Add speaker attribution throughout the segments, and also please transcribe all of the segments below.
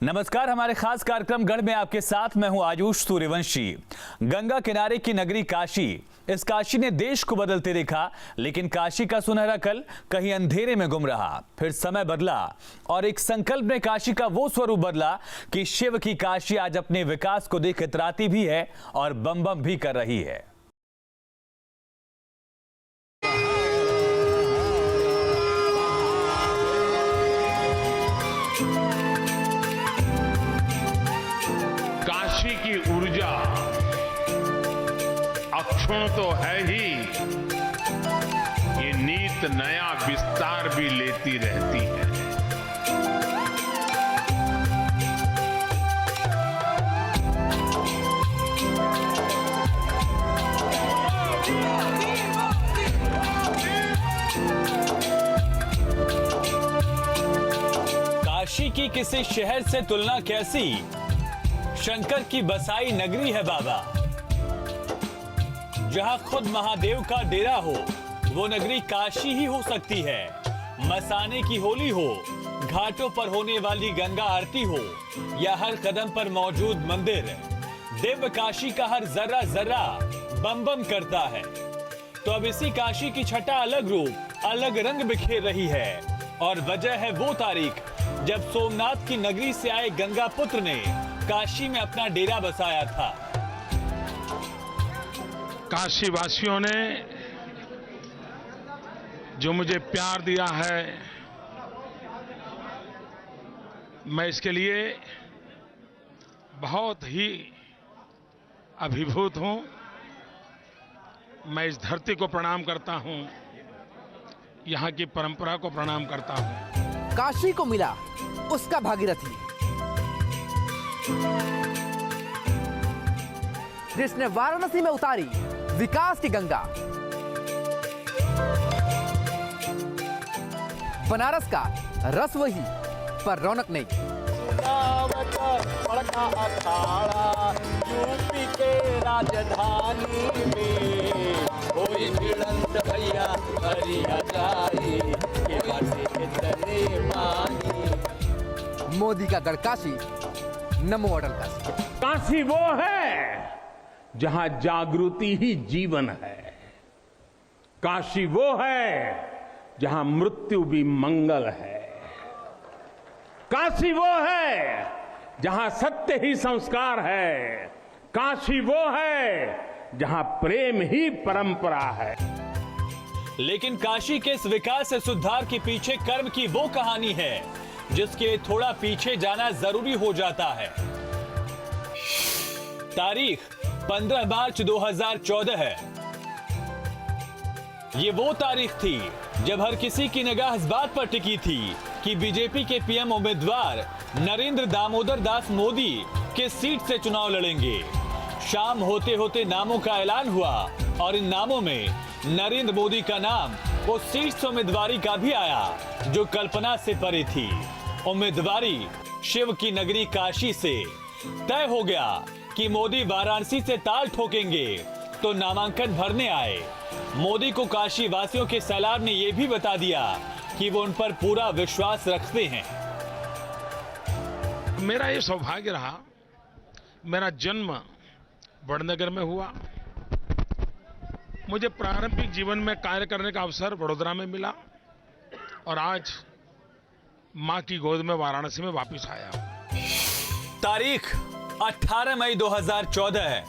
Speaker 1: नमस्कार, हमारे खास कार्यक्रम गढ़ में आपके साथ मैं हूं आयुष सूर्यवंशी। गंगा किनारे की नगरी काशी, इस काशी ने देश को बदलते देखा, लेकिन काशी का सुनहरा कल कहीं अंधेरे में गुम रहा। फिर समय बदला और एक संकल्प ने काशी का वो स्वरूप बदला कि शिव की काशी आज अपने विकास को देख इतराती भी है और बम बम भी कर रही है।
Speaker 2: काशी की ऊर्जा अक्षुण तो है ही, ये नित नया विस्तार भी लेती रहती है।
Speaker 1: काशी की किसी शहर से तुलना कैसी, शंकर की बसाई नगरी है बाबा। जहां खुद महादेव का डेरा हो, वो नगरी काशी ही हो सकती है। मसाने की होली हो, घाटों पर होने वाली गंगा आरती हो, या हर कदम पर मौजूद मंदिर, दिव्य काशी का हर जर्रा जर्रा बम बम करता है। तो अब इसी काशी की छटा अलग रूप, अलग रंग बिखेर रही है, और वजह है वो तारीख जब सोमनाथ की नगरी से आए गंगा पुत्र ने काशी में अपना डेरा बसाया था।
Speaker 2: काशी वासियों ने जो मुझे प्यार दिया है, मैं इसके लिए बहुत ही अभिभूत हूं। मैं इस धरती को प्रणाम करता हूं, यहां की परंपरा को प्रणाम करता हूं।
Speaker 3: काशी को मिला उसका भागीरथी, जिसने वाराणसी में उतारी विकास की गंगा। बनारस का रस वही, पर रौनक नहीं।
Speaker 4: यूपी के राजधानी में कोई भिड़ंत भैया हरिया जाई के बाटे के चले मानी।
Speaker 3: मोदी का गढ़ काशी, नमो अटल काशी।
Speaker 2: काशी वो है जहां जागृति ही जीवन है। काशी वो है जहां मृत्यु भी मंगल है। काशी वो है जहां सत्य ही संस्कार है। काशी वो है जहां प्रेम ही परंपरा है।
Speaker 1: लेकिन काशी के इस विकास से सुधार के पीछे कर्म की वो कहानी है जिसके लिए थोड़ा पीछे जाना जरूरी हो जाता है। तारीख 15 मार्च 2014 है। ये वो तारीख थी जब हर किसी की निगाह इस बात पर टिकी थी कि बीजेपी के पीएम उम्मीदवार नरेंद्र दामोदर दास मोदी किस सीट से चुनाव लड़ेंगे। शाम होते होते नामों का ऐलान हुआ और इन नामों में नरेंद्र मोदी का नाम उस सीट से उम्मीदवारी का भी आया जो कल्पना से परे थी। उम्मीदवारी शिव की नगरी काशी से। तय हो गया कि मोदी वाराणसी से ताल ठोकेंगे, तो नामांकन भरने आए। मोदी को काशी वासियों के सैलाब ने यह भी बता दिया कि वो उन पर पूरा विश्वास रखते हैं।
Speaker 2: मेरा ये सौभाग्य रहा, मेरा जन्म वडनगर में हुआ। मुझे प्रारंभिक जीवन में कार्य करने का अवसर वडोदरा में मिला और आज मां की गोद में वाराणसी में वापस आया हूं।
Speaker 1: तारीख 18 मई 2014 है।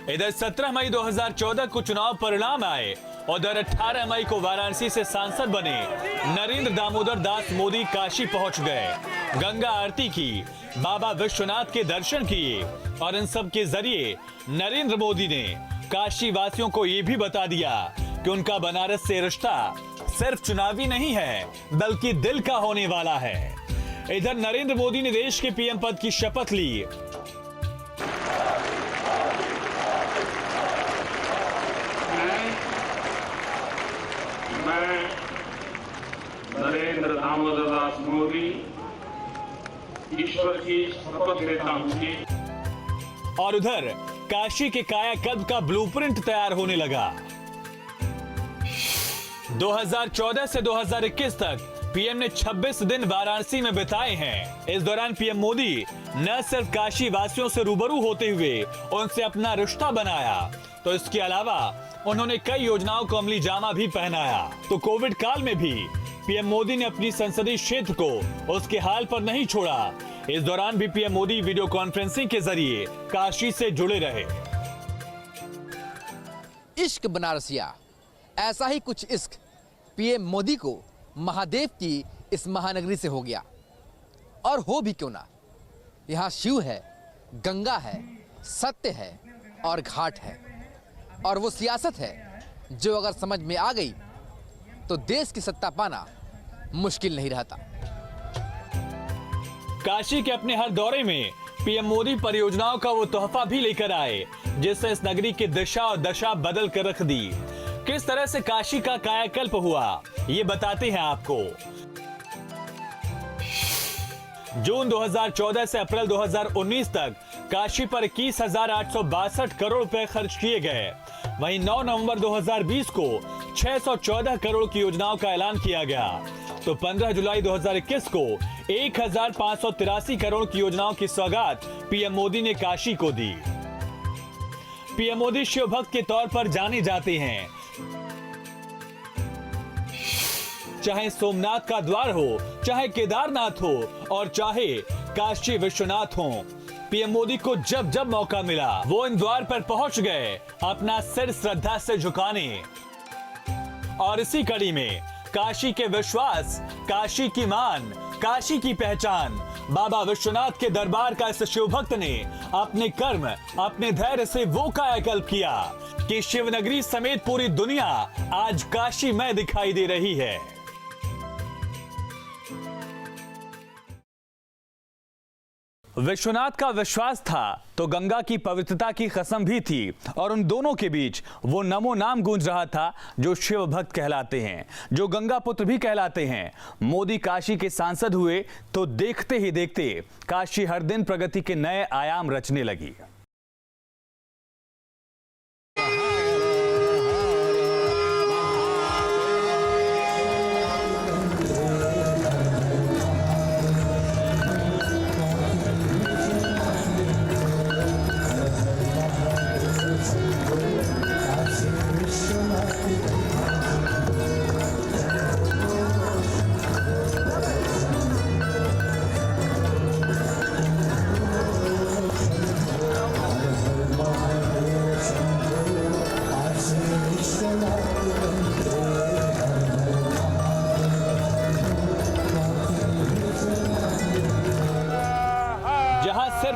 Speaker 1: इधर 17 मई 2014 को चुनाव परिणाम आए, उधर 18 मई को वाराणसी से सांसद बने नरेंद्र दामोदर दास मोदी काशी पहुंच गए। गंगा आरती की, बाबा विश्वनाथ के दर्शन किए और इन सब के जरिए नरेंद्र मोदी ने काशी वासियों को यह भी बता दिया कि उनका बनारस से रिश्ता सिर्फ चुनावी नहीं है बल्कि दिल का होने वाला है। इधर नरेंद्र मोदी ने देश के पीएम पद की शपथ ली।
Speaker 2: मैं नरेंद्र दामोदर दास मोदी ईश्वर की शपथ लेता हूं कि
Speaker 1: और उधर काशी के कायाकल्प का ब्लूप्रिंट तैयार होने लगा। 2014 से 2021 तक पीएम ने 26 दिन वाराणसी में बिताए हैं। इस दौरान पीएम मोदी न सिर्फ काशी वासियों से रूबरू होते हुए उनसे अपना रिश्ता बनाया, तो इसके अलावा उन्होंने कई योजनाओं को अमली जामा भी पहनाया। तो कोविड काल में भी पीएम मोदी ने अपनी संसदीय क्षेत्र को उसके हाल पर नहीं छोड़ा। इस दौरान भी पीएम मोदी वीडियो कॉन्फ्रेंसिंग के जरिए काशी से जुड़े रहे।
Speaker 3: इश्क बनारसिया, ऐसा ही कुछ इश्क पीएम मोदी को महादेव की इस महानगरी से हो गया। और हो भी क्यों ना, यहाँ शिव है, गंगा है, सत्य है और घाट है। और वो सियासत है जो अगर समझ में आ गई तो देश की सत्ता पाना मुश्किल नहीं रहता।
Speaker 1: काशी के अपने हर दौरे में पीएम मोदी परियोजनाओं का वो तोहफा भी लेकर आए, जिससे इस नगरी की दिशा और दशा बदल कर रख दी। किस तरह से काशी का कायाकल्प हुआ, ये बताते हैं आपको। जून 2014 से अप्रैल 2019 तक काशी पर 21,862 करोड़ रुपए खर्च किए गए। वहीं 9 नवंबर 2020 को 614 करोड़ की योजनाओं का ऐलान किया गया। तो 15 जुलाई 2021 को 1,583 करोड़ की योजनाओं की सौगात पीएम मोदी ने काशी को दी। पीएम मोदी शिव भक्त के तौर पर जाने जाते हैं। चाहे सोमनाथ का द्वार हो, चाहे केदारनाथ हो और चाहे काशी विश्वनाथ हो, पीएम मोदी को जब जब मौका मिला वो इन द्वार पर पहुंच गए अपना सिर श्रद्धा से झुकाने। और इसी कड़ी में काशी के विश्वास, काशी की मान, काशी की पहचान, बाबा विश्वनाथ के दरबार का इस शिव भक्त ने अपने कर्म, अपने धैर्य से वो कायाकल्प किया कि शिवनगरी समेत पूरी दुनिया आज काशी में दिखाई दे रही है। विश्वनाथ का विश्वास था तो गंगा की पवित्रता की कसम भी थी, और उन दोनों के बीच वो नमो नाम गूंज रहा था जो शिव भक्त कहलाते हैं, जो गंगा पुत्र भी कहलाते हैं। मोदी काशी के सांसद हुए तो देखते ही देखते काशी हर दिन प्रगति के नए आयाम रचने लगी।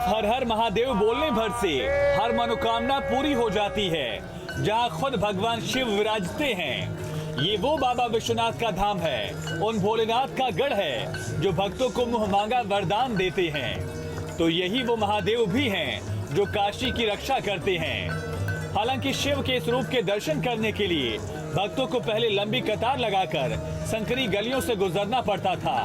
Speaker 1: हर हर महादेव बोलने भर से हर मनोकामना पूरी हो जाती है, जहां खुद भगवान शिव विराजते हैं। ये वो बाबा विश्वनाथ का धाम है, उन भोलेनाथ का गढ़ है जो भक्तों को मुंह मांगा वरदान देते हैं। तो यही वो महादेव भी हैं जो काशी की रक्षा करते हैं। हालांकि शिव के इस रूप के दर्शन करने के लिए भक्तों को पहले लंबी कतार लगाकर संकरी गलियों से गुजरना पड़ता था,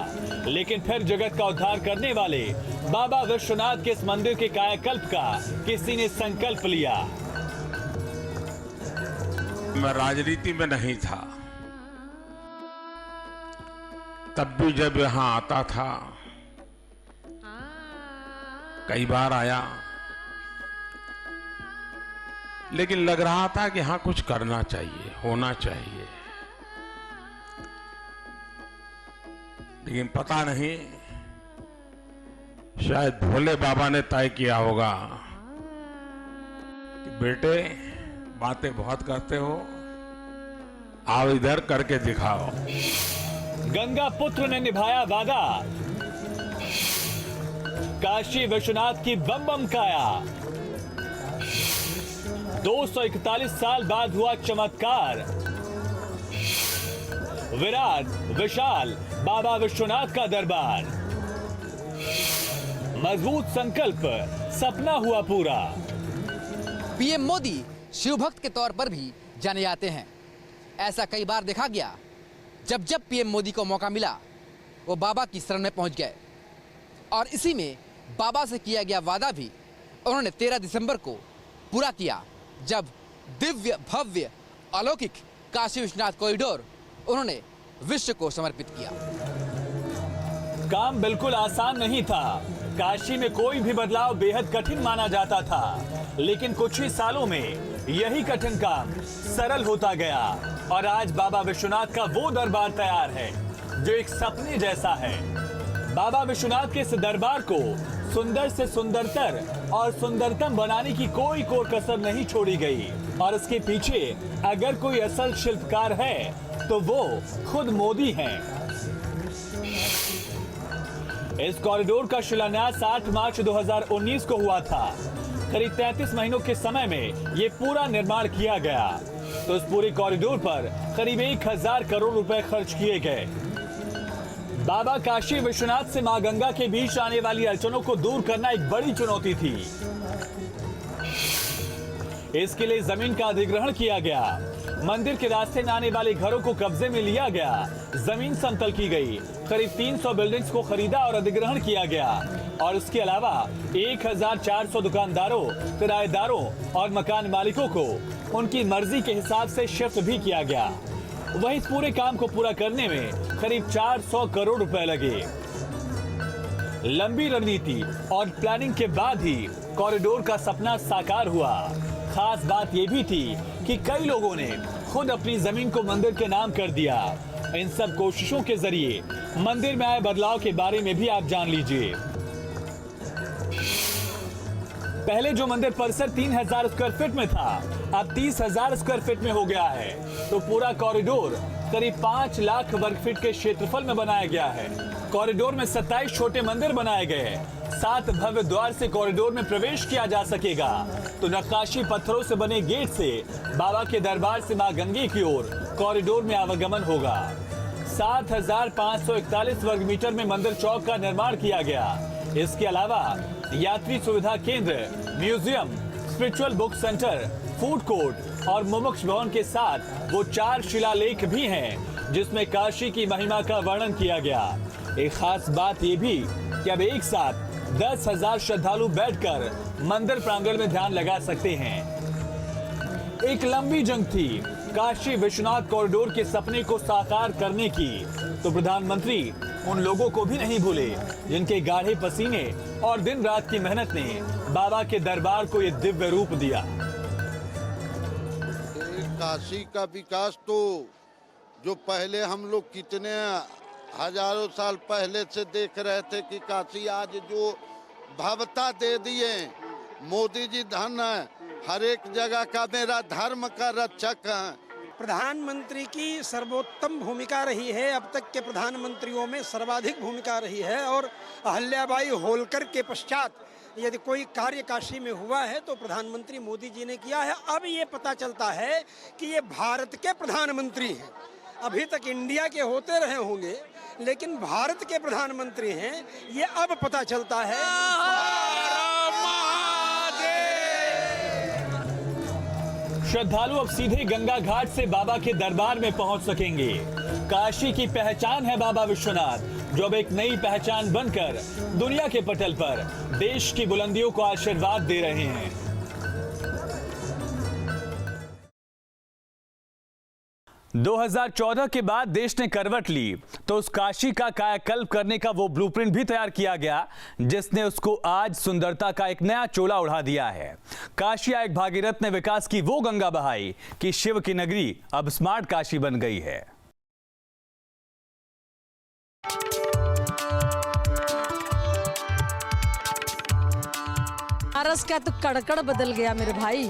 Speaker 1: लेकिन फिर जगत का उद्धार करने वाले बाबा विश्वनाथ के इस मंदिर के कायाकल्प का किसी ने संकल्प लिया।
Speaker 2: मैं राजनीति में नहीं था, तब भी जब यहां आता था, कई बार आया, लेकिन लग रहा था कि हाँ कुछ करना चाहिए, होना चाहिए। लेकिन पता नहीं, शायद भोले बाबा ने तय किया होगा कि बेटे बातें बहुत करते हो, आओ इधर करके दिखाओ।
Speaker 1: गंगा पुत्र ने निभाया वादा, काशी विश्वनाथ की बम बम काया। 241 साल बाद हुआ चमत्कार। विराट विशाल बाबा विश्वनाथ का दरबार, मजबूत संकल्प, सपना हुआ पूरा।
Speaker 3: पीएम मोदी शिव भक्त के तौर पर भी जाने जाते हैं। ऐसा कई बार देखा गया, जब जब पीएम मोदी को मौका मिला वो बाबा की शरण में पहुंच गए। और इसी में बाबा से किया गया वादा भी उन्होंने 13 दिसंबर को पूरा किया, जब दिव्य भव्य अलौकिक काशी विश्वनाथ कॉरिडोर उन्होंने विश्व को समर्पित किया।
Speaker 1: काम बिल्कुल आसान नहीं था। काशी में कोई भी बदलाव बेहद कठिन माना जाता था, लेकिन कुछ ही सालों में यही कठिन काम सरल होता गया और आज बाबा विश्वनाथ का वो दरबार तैयार है जो एक सपने जैसा है। बाबा विश्वनाथ के इस दरबार को सुंदर से सुंदरतर और सुंदरतम बनाने की कोई कसर नहीं छोड़ी गई और इसके पीछे अगर कोई असल शिल्पकार है तो वो खुद मोदी हैं। इस कॉरिडोर का शिलान्यास 8 मार्च 2019 को हुआ था। करीब 33 महीनों के समय में ये पूरा निर्माण किया गया। तो इस पूरे कॉरिडोर पर करीब 1000 करोड़ रुपए खर्च किए गए। बाबा काशी विश्वनाथ से मां गंगा के बीच आने वाली अड़चनों को दूर करना एक बड़ी चुनौती थी। इसके लिए जमीन का अधिग्रहण किया गया, मंदिर के रास्ते में आने वाले घरों को कब्जे में लिया गया, जमीन समतल की गई, करीब 300 बिल्डिंग्स को खरीदा और अधिग्रहण किया गया और इसके अलावा 1400 दुकानदारों, किराएदारों और मकान मालिकों को उनकी मर्जी के हिसाब से शिफ्ट भी किया गया। वहीं इस पूरे काम को पूरा करने में करीब 400 करोड़ रुपए लगे। लंबी रणनीति और प्लानिंग के बाद ही कॉरिडोर का सपना साकार हुआ। खास बात यह भी थी कि कई लोगों ने खुद अपनी जमीन को मंदिर के नाम कर दिया। इन सब कोशिशों के जरिए मंदिर में आए बदलाव के बारे में भी आप जान लीजिए। पहले जो मंदिर परिसर 3000 स्क्वायर फीट में था, अब 30,000 स्क्वायर फीट में हो गया है। तो पूरा कॉरिडोर करीब 5 लाख वर्ग फीट के क्षेत्रफल में बनाया गया है। कॉरिडोर में 27 छोटे मंदिर बनाए गए हैं। 7 भव्य द्वार से कॉरिडोर में प्रवेश किया जा सकेगा। तो नक्काशी पत्थरों से बने गेट से बाबा के दरबार से मां गंगे की ओर कॉरिडोर में आवागमन होगा। 7541 वर्ग मीटर में मंदिर चौक का निर्माण किया गया। इसके अलावा यात्री सुविधा केंद्र, museum, spiritual book centre, food court और मुमुक्ष भवन के साथ वो 4 शिलालेख भी हैं जिसमें काशी की महिमा का वर्णन किया गया। एक खास बात ये भी कि अब एक साथ 10,000 श्रद्धालु बैठकर मंदिर प्रांगण में ध्यान लगा सकते हैं। एक लंबी जंग थी काशी विश्वनाथ कॉरिडोर के सपने को साकार करने की। तो प्रधानमंत्री उन लोगों को भी नहीं भूले जिनके गाढ़े पसीने और दिन रात की मेहनत ने बाबा के दरबार को ये दिव्य रूप दिया।
Speaker 5: काशी का विकास तो जो पहले हम लोग कितने हजारों साल पहले से देख रहे थे कि काशी आज जो भव्यता दे दिए। मोदी जी धन है, हर एक जगह का मेरा धर्म का रक्षक है।
Speaker 6: प्रधानमंत्री की सर्वोत्तम भूमिका रही है, अब तक के प्रधानमंत्रियों में सर्वाधिक भूमिका रही है और अहल्याबाई होलकर के पश्चात यदि कोई कार्य काशी में हुआ है तो प्रधानमंत्री मोदी जी ने किया है। अब ये पता चलता है कि ये भारत के प्रधानमंत्री हैं। अभी तक इंडिया के होते रहे होंगे लेकिन भारत के प्रधानमंत्री हैं, ये अब पता चलता है।
Speaker 1: श्रद्धालु अब सीधे गंगा घाट से बाबा के दरबार में पहुंच सकेंगे। काशी की पहचान है बाबा विश्वनाथ, जो अब एक नई पहचान बनकर दुनिया के पटल पर देश की बुलंदियों को आशीर्वाद दे रहे हैं। – 2014 के बाद देश ने करवट ली तो उस काशी का कायाकल्प करने का वो ब्लूप्रिंट भी तैयार किया गया जिसने उसको आज सुंदरता का एक नया चोला उड़ा दिया है। काशी एक भागीरथ ने विकास की वो गंगा बहाई कि शिव की नगरी अब स्मार्ट काशी बन गई है।
Speaker 7: बनारस का तो कड़कड़ बदल गया मेरे भाई।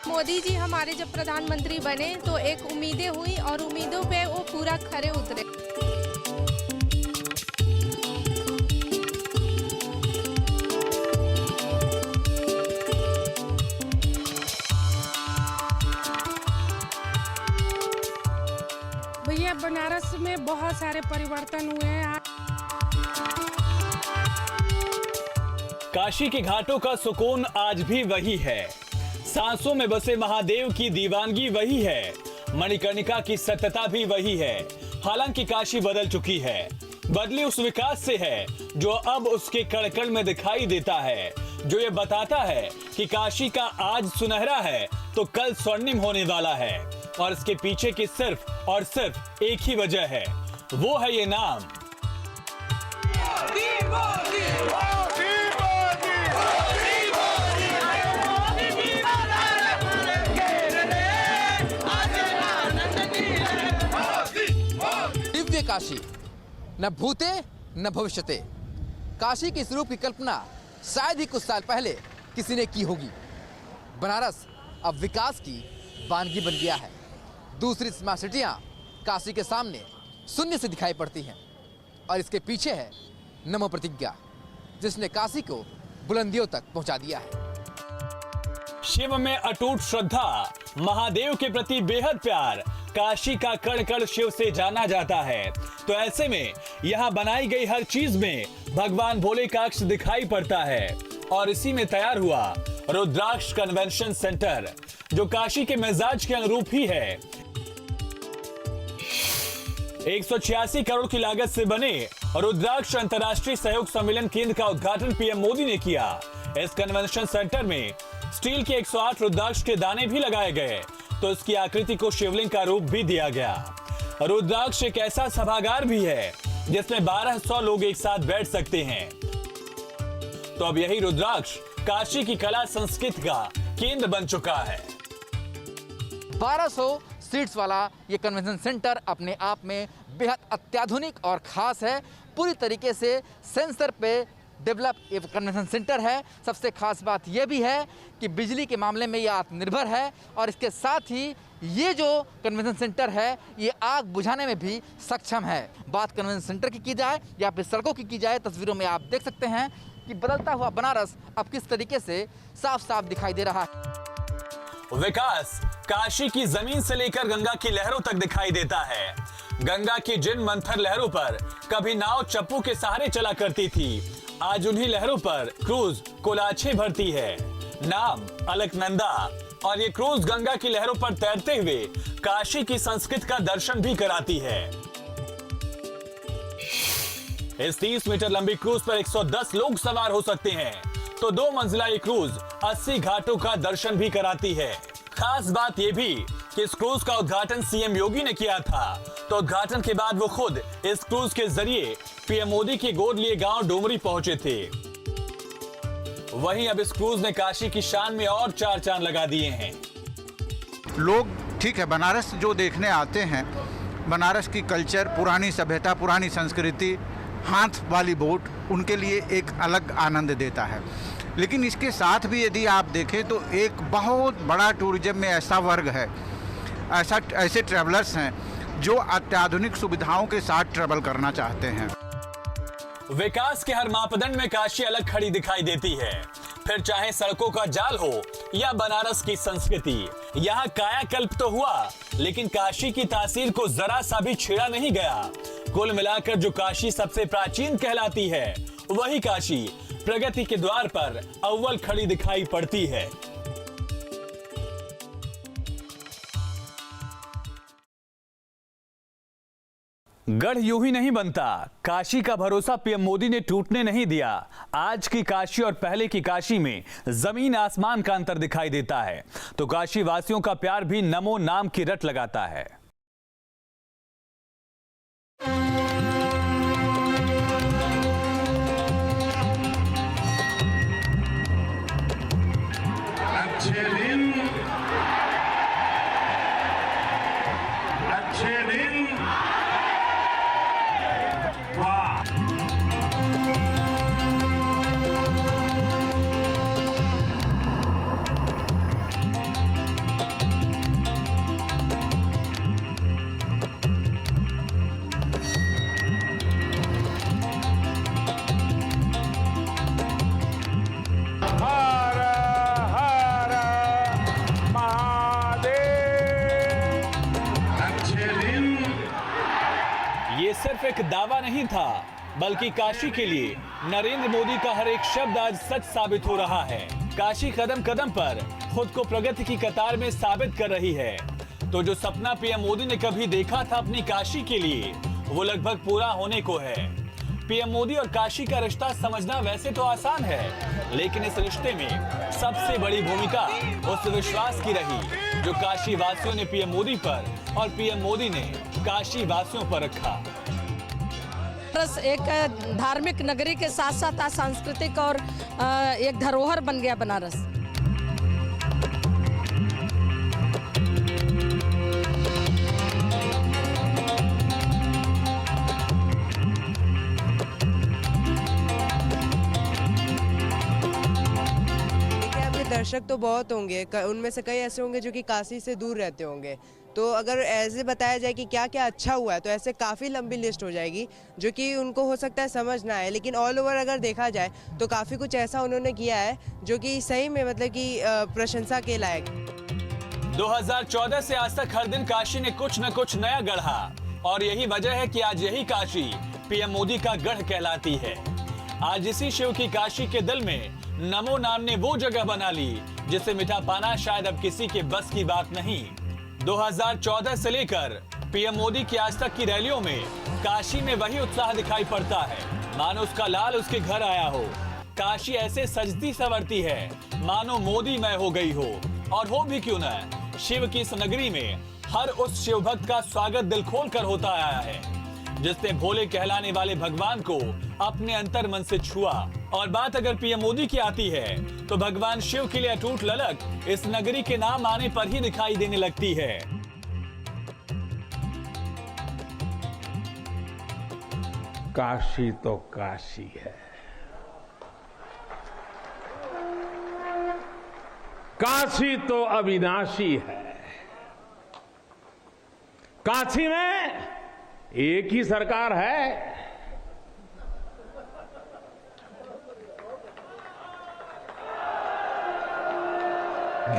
Speaker 8: मोदी जी हमारे जब प्रधानमंत्री बने तो एक उम्मीदें हुई और उम्मीदों पे वो पूरा खरे उतरे।
Speaker 7: भैया बनारस में बहुत सारे परिवर्तन हुए हैं।
Speaker 1: काशी के घाटों का सुकून आज भी वही है, सांसों में बसे महादेव की दीवानगी वही है, मणिकर्णिका की सत्यता भी वही है। हालांकि काशी बदल चुकी है, बदली उस विकास से है जो अब उसके कण-कण में दिखाई देता है, जो ये बताता है कि काशी का आज सुनहरा है तो कल स्वर्णिम होने वाला है। और इसके पीछे की सिर्फ और सिर्फ एक ही वजह है, वो है ये नाम।
Speaker 3: दिव्य काशी, न भूते न भविष्यते। काशी के स्वरूप की कल्पना शायद ही कुछ साल पहले किसी ने की होगी। बनारस अब विकास की वानगी बन गया है। दूसरी स्मार्ट सिटियां काशी के सामने शून्य से दिखाई पड़ती हैं और इसके पीछे है नमो प्रतिज्ञा, जिसने काशी को बुलंदियों तक पहुंचा दिया है।
Speaker 1: शिव में अटूट श्रद्धा, महादेव के प्रति बेहद प्यार, काशी का कण कण शिव से जाना जाता है। तो ऐसे में यहाँ बनाई गई हर चीज में भगवान भोले का अक्ष दिखाई पड़ता है और इसी में तैयार हुआ रुद्राक्ष कन्वेंशन सेंटर, जो काशी के मिजाज के अनुरूप ही है। 186 करोड़ की लागत से बने रुद्राक्ष अंतर्राष्ट्रीय सहयोग सम्मेलन केंद्र का उद्घाटन पीएम मोदी ने किया। इस कन्वेंशन सेंटर में स्टील के 108 रुद्राक्ष के दाने भी लगाए गए, तो इसकी आकृति को शिवलिंग का रूप भी दिया गया। रुद्राक्ष एक ऐसा सभागार भी है जिसमें 1200 लोग एक साथ बैठ सकते हैं। तो अब यही रुद्राक्ष काशी की कला संस्कृति का केंद्र बन चुका है।
Speaker 3: 1200 सीट्स वाला ये कन्वेंशन सेंटर अपने आप में बेहद अत्याधुनिक और खास है। पूरी तरीके से सेंसर पे डेवलप ये कन्वेंशन सेंटर है। सबसे खास बात यह भी है कि बिजली के मामले में ये आत्मनिर्भर है और इसके साथ ही ये जो कन्वेंशन सेंटर है ये आग बुझाने में भी सक्षम है। बात कन्वेंशन सेंटर की जाए या फिर सड़कों की जाए, तस्वीरों में आप देख सकते हैं कि बदलता हुआ बनारस अब किस तरीके से साफ साफ दिखाई दे रहा है।
Speaker 1: विकास काशी की जमीन से लेकर गंगा की लहरों तक दिखाई देता है। गंगा की जिन मंथर लहरों पर कभी नाव चप्पू के सहारे चला करती थी, आज उन्हीं लहरों पर क्रूज कोलाछे भरती है। नाम अलकनंदा और ये क्रूज गंगा की लहरों पर तैरते हुए काशी की संस्कृति का दर्शन भी कराती है। इस 30 मीटर लंबी क्रूज पर 110 लोग सवार हो सकते हैं, तो 2 मंजिला ये क्रूज 80 घाटों का दर्शन भी कराती है। खास बात यह भी कि इस क्रूज का उद्घाटन सीएम योगी ने किया था, तो उद्घाटन के बाद वो खुद इस क्रूज के जरिए पीएम मोदी के गोद लिए गांव डोमरी पहुंचे थे। वहीं अब इस क्रूज ने काशी की शान में और 4 चांद लगा दिए हैं।
Speaker 9: लोग ठीक है बनारस जो देखने आते हैं, बनारस की कल्चर, पुरानी सभ्यता, पुरानी संस्कृति, हाथ वाली बोट उनके लिए एक अलग आनंद देता है। लेकिन इसके साथ भी यदि आप देखें तो एक बहुत बड़ा टूरिज्म में ऐसा वर्ग है, ऐसे ट्रैवलर्स हैं जो अत्याधुनिक सुविधाओं के साथ ट्रैवल करना चाहते हैं।
Speaker 1: विकास के हर मापदंड में काशी अलग खड़ी दिखाई देती है, फिर चाहे सड़कों का जाल हो या बनारस की संस्कृति। यहाँ कायाकल्प तो हुआ, लेकिन काशी की तासीर को जरा सा भी छेड़ा नहीं गया। कुल मिलाकर जो काशी सबसे प्राचीन कहलाती है, वही काशी प्रगति के द्वार पर अव्वल खड़ी दिखाई पड़ती है। गढ़ यूं ही नहीं बनता। काशी का भरोसा पीएम मोदी ने टूटने नहीं दिया। आज की काशी और पहले की काशी में जमीन आसमान का अंतर दिखाई देता है, तो काशी वासियों का प्यार भी नमो नाम की रट लगाता है।
Speaker 2: अच्छे दिन वाह।
Speaker 1: ये सिर्फ एक दावा नहीं था, बल्कि काशी के लिए नरेंद्र मोदी का हर एक शब्द आज सच साबित हो रहा है। काशी कदम कदम पर खुद को प्रगति की कतार में साबित कर रही है। तो जो सपना पीएम मोदी ने कभी देखा था अपनी काशी के लिए, वो लगभग पूरा होने को है। पीएम मोदी और काशी का रिश्ता समझना वैसे तो आसान है, लेकिन इस रिश्ते में सबसे बड़ी भूमिका उस विश्वास की रही जो काशी वासियों ने पीएम मोदी पर और पीएम मोदी ने काशी वासियों पर रखा।
Speaker 7: बनारस एक धार्मिक नगरी के साथ साथ सांस्कृतिक और एक धरोहर बन गया बनारस।
Speaker 10: दर्शक तो बहुत होंगे, उनमें से कई ऐसे होंगे जो कि काशी से दूर रहते होंगे, तो अगर ऐसे बताया जाए कि क्या क्या अच्छा हुआ है तो ऐसे काफ़ी लंबी लिस्ट हो जाएगी जो कि उनको हो सकता है समझ ना आए। लेकिन ऑल ओवर अगर देखा जाए तो काफ़ी कुछ ऐसा उन्होंने किया है जो कि सही में मतलब कि प्रशंसा के लायक।
Speaker 1: 2014 से आज तक हर दिन काशी ने कुछ न कुछ नया गढ़ा और यही वजह है कि आज यही काशी पीएम मोदी का गढ़ कहलाती है। आज इसी शिव की काशी के दिल में नमो नाम ने वो जगह बना ली जिसे मिटा पाना शायद अब किसी के बस की बात नहीं। 2014 से लेकर पीएम मोदी की आज तक की रैलियों में काशी में वही उत्साह दिखाई पड़ता है मानो उसका लाल उसके घर आया हो। काशी ऐसे सजती संवरती है मानो मोदी मय हो गई हो। और हो भी क्यों न, शिव की इस नगरी में हर उस शिव भक्त का स्वागत दिल खोल कर होता आया है जिसने भोले कहलाने वाले भगवान को अपने अंतर मन से छुआ। और बात अगर पीएम मोदी की आती है तो भगवान शिव के लिए अटूट ललक इस नगरी के नाम आने पर ही दिखाई देने लगती है।
Speaker 2: काशी तो काशी है, काशी तो अविनाशी है। काशी में एक ही सरकार है,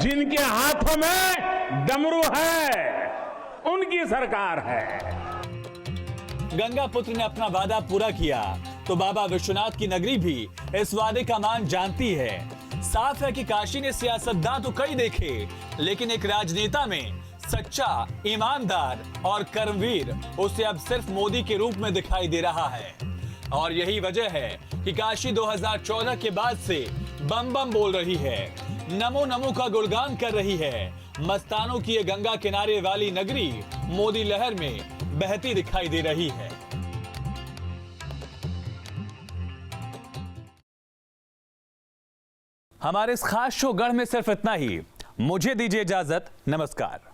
Speaker 2: जिनके हाथों में डमरू है उनकी सरकार है।
Speaker 1: गंगा पुत्र ने अपना वादा पूरा किया तो बाबा विश्वनाथ की नगरी भी इस वादे का मान जानती है। साफ है कि काशी ने सियासतदान तो कई देखे लेकिन एक राजनेता में सच्चा, ईमानदार और कर्मवीर उसे अब सिर्फ मोदी के रूप में दिखाई दे रहा है। और यही वजह है कि काशी 2014 के बाद से बम बम बोल रही है, नमो नमो का गुणगान कर रही है। मस्तानों की ये गंगा किनारे वाली नगरी मोदी लहर में बहती दिखाई दे रही है। हमारे इस खास शो गढ़ में सिर्फ इतना ही। मुझे दीजिए इजाजत, नमस्कार।